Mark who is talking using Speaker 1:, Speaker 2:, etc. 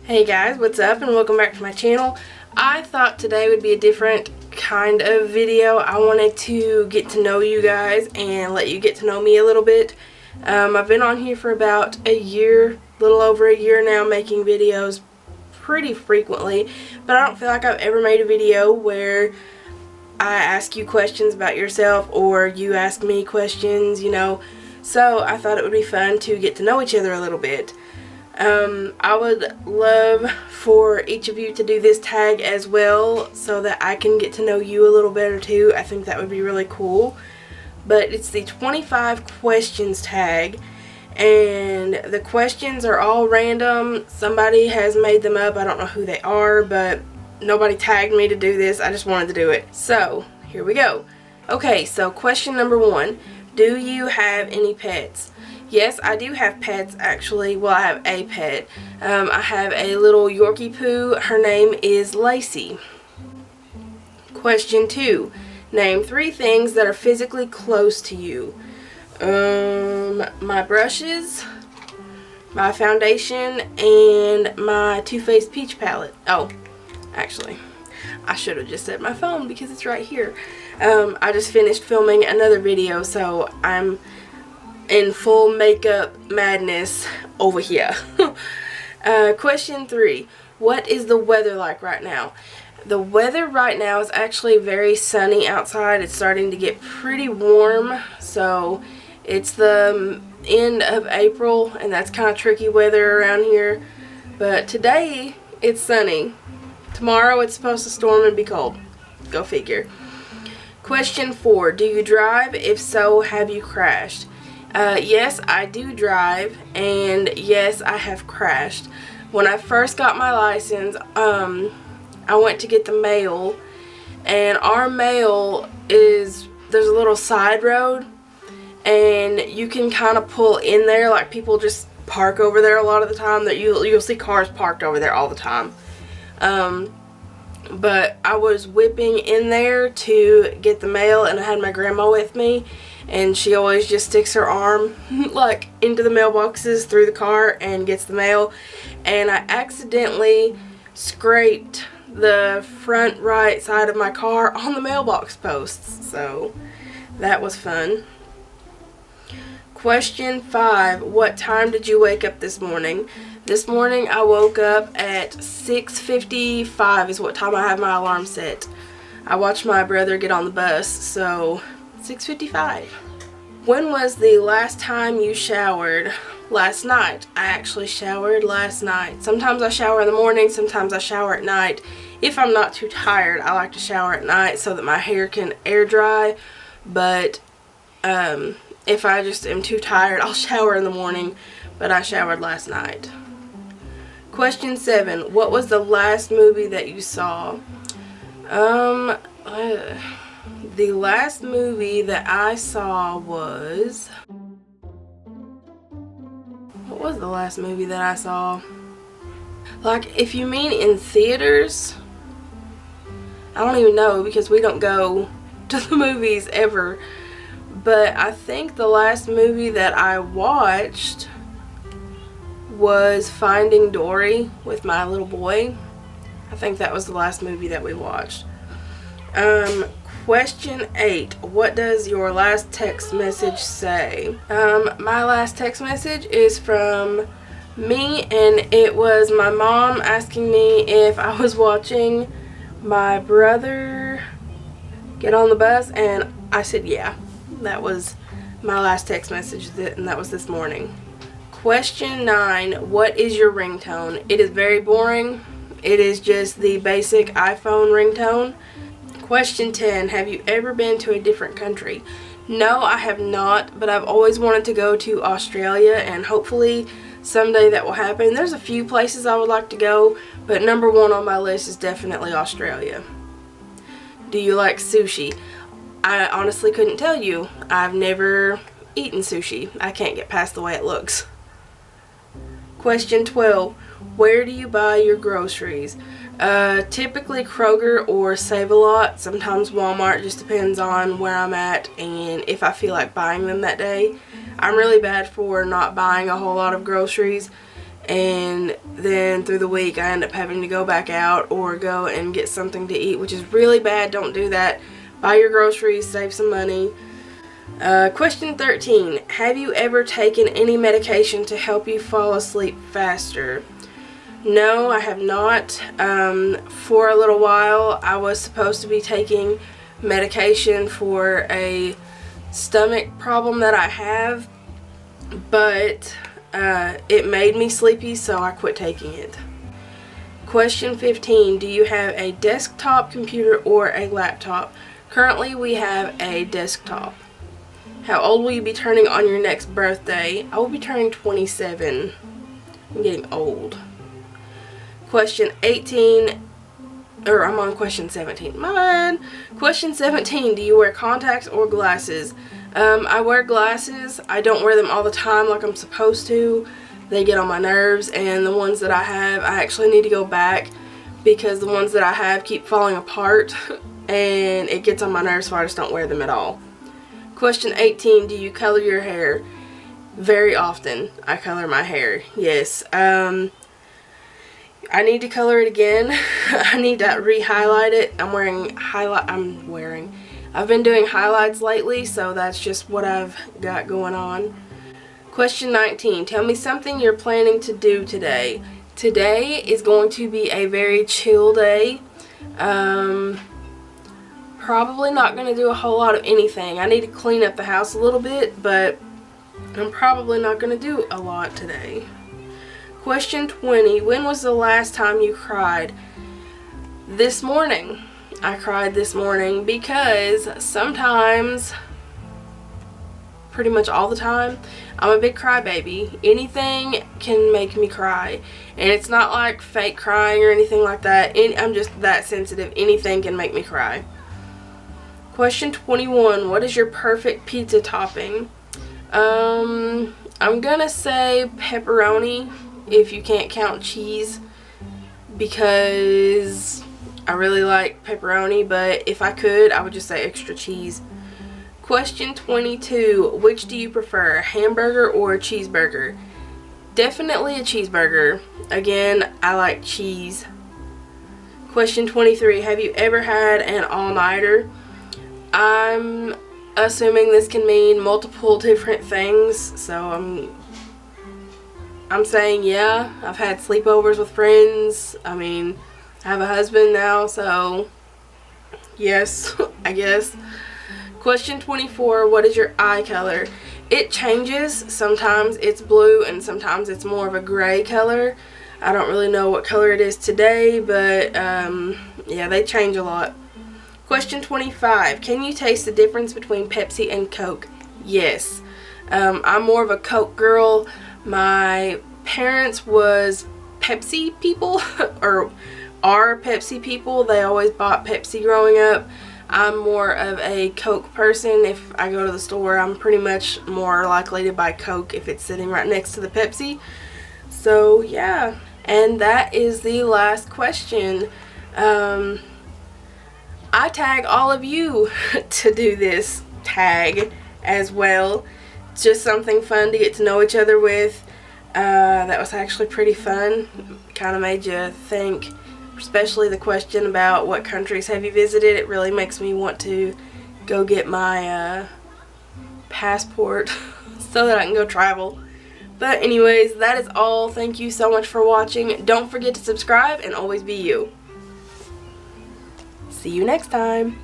Speaker 1: Hey guys, what's up and welcome back to my channel. I thought today would be a different kind of video. I wanted to get to know you guys and let you get to know me a little bit. I've been on here for about a year, little over a year now, making videos pretty frequently, but I don't feel like I've ever made a video where I ask you questions about yourself or you ask me questions, so I thought it would be fun to get to know each other a little bit. I would love for each of you to do this tag as well so that I can get to know you a little better too. I think that would be really cool. But it's the 25 questions tag, and the questions are all random. Somebody has made them up. I don't know who they are, but nobody tagged me to do this. I just wanted to do it. So here we go. Okay, so question number 1. Do you have any pets? Yes, I do have pets actually. Well, I have a pet. I have a little Yorkie poo. Her name is Lacey. Question 2. Name 3 things that are physically close to you. My brushes, my foundation, and my Too Faced Peach palette. Oh, actually, I should have just said my phone because it's right here. I just finished filming another video, so I'm in full makeup madness over here. Question 3. What is the weather like right now? The weather right now is actually very sunny outside. It's starting to get pretty warm, so it's the end of April, and that's kind of tricky weather around here. But today, it's sunny. Tomorrow, it's supposed to storm and be cold. Go figure. Question 4. Do you drive? If so, have you crashed? Yes, I do drive, and yes, I have crashed. When I first got my license, I went to get the mail, and our mail is, there's a little side road, and you can kind of pull in there, like people just park over there a lot of the time. That you'll see cars parked over there all the time. But I was whipping in there to get the mail, and I had my grandma with me, and she always just sticks her arm like into the mailboxes through the car and gets the mail, and I accidentally scraped the front right side of my car on the mailbox posts, so that was fun. Question 5. What time did you wake up this morning? This morning I woke up at 6:55 is what time I have my alarm set. I watched my brother get on the bus, so 6:55. When was the last time you showered? Last night. I actually showered last night. Sometimes I shower in the morning, sometimes I shower at night. If I'm not too tired, I like to shower at night so that my hair can air dry, but if I just am too tired, I'll shower in the morning, but I showered last night. Question 7. What was the last movie that you saw? The last movie that I saw was... What was the last movie that I saw? Like, if you mean in theaters, I don't even know because we don't go to the movies ever. But I think the last movie that I watched was Finding Dory with my little boy. I think that was the last movie that we watched. Question 8. What does your last text message say? My last text message is from me, and it was my mom asking me if I was watching my brother get on the bus, and I said yeah. That was my last text message, and that was this morning. Question 9. What is your ringtone? It is very boring. It is just the basic iPhone ringtone. Question 10. Have you ever been to a different country? No, I have not, but I've always wanted to go to Australia, and hopefully someday that will happen. There's a few places I would like to go, but number 1 on my list is definitely Australia. Do you like sushi? I honestly couldn't tell you. I've never eaten sushi. I can't get past the way it looks. Question 12. Where do you buy your groceries? Typically Kroger or Save-A-Lot. Sometimes Walmart. Just depends on where I'm at and if I feel like buying them that day. I'm really bad for not buying a whole lot of groceries, and then through the week I end up having to go back out or go and get something to eat, which is really bad. Don't do that. Buy your groceries, save some money. Question 13. Have you ever taken any medication to help you fall asleep faster? No, I have not. For a little while I was supposed to be taking medication for a stomach problem that I have, but it made me sleepy, so I quit taking it. Question 15. Do you have a desktop computer or a laptop? Currently we have a desktop. How old will you be turning on your next birthday? I will be turning 27. I'm getting old. Question 18, or I'm on question 17. My bad. Question 17, do you wear contacts or glasses? I wear glasses. I don't wear them all the time like I'm supposed to. They get on my nerves, and the ones that I have, I actually need to go back because the ones that I have keep falling apart and it gets on my nerves, so I just don't wear them at all. Question 18, do you color your hair? Very often I color my hair, yes. I need to color it again. I need to re-highlight it. I've been doing highlights lately, so that's just what I've got going on. Question 19, tell me something you're planning to do today. Today is going to be a very chill day. Probably not going to do a whole lot of anything. I need to clean up the house a little bit, but I'm probably not going to do a lot today. Question 20. When was the last time you cried? This morning. I cried this morning because sometimes, pretty much all the time, I'm a big crybaby. Anything can make me cry. And it's not like fake crying or anything like that. I'm just that sensitive. Anything can make me cry. Question 21. What is your perfect pizza topping? I'm gonna say pepperoni if you can't count cheese, because I really like pepperoni, but if I could, I would just say extra cheese. Question 22. Which do you prefer, a hamburger or a cheeseburger? Definitely a cheeseburger. Again, I like cheese. Question 23. Have you ever had an all-nighter? I'm assuming this can mean multiple different things, so I'm saying yeah. I've had sleepovers with friends. I mean, I have a husband now, so yes, I guess. Question 24, what is your eye color? It changes. Sometimes it's blue and sometimes it's more of a gray color. I don't really know what color it is today, but yeah, they change a lot. Question 25, can you taste the difference between Pepsi and Coke? Yes. I'm more of a Coke girl. My parents was Pepsi people, or are Pepsi people. They always bought Pepsi growing up. I'm more of a Coke person. If I go to the store, I'm pretty much more likely to buy Coke if it's sitting right next to the Pepsi. So yeah, and that is the last question. I tag all of you to do this tag as well. It's just something fun to get to know each other with. That was actually pretty fun. Kind of made you think, especially the question about what countries have you visited. It really makes me want to go get my passport so that I can go travel. But anyways, that is all. Thank you so much for watching. Don't forget to subscribe and always be you. See you next time.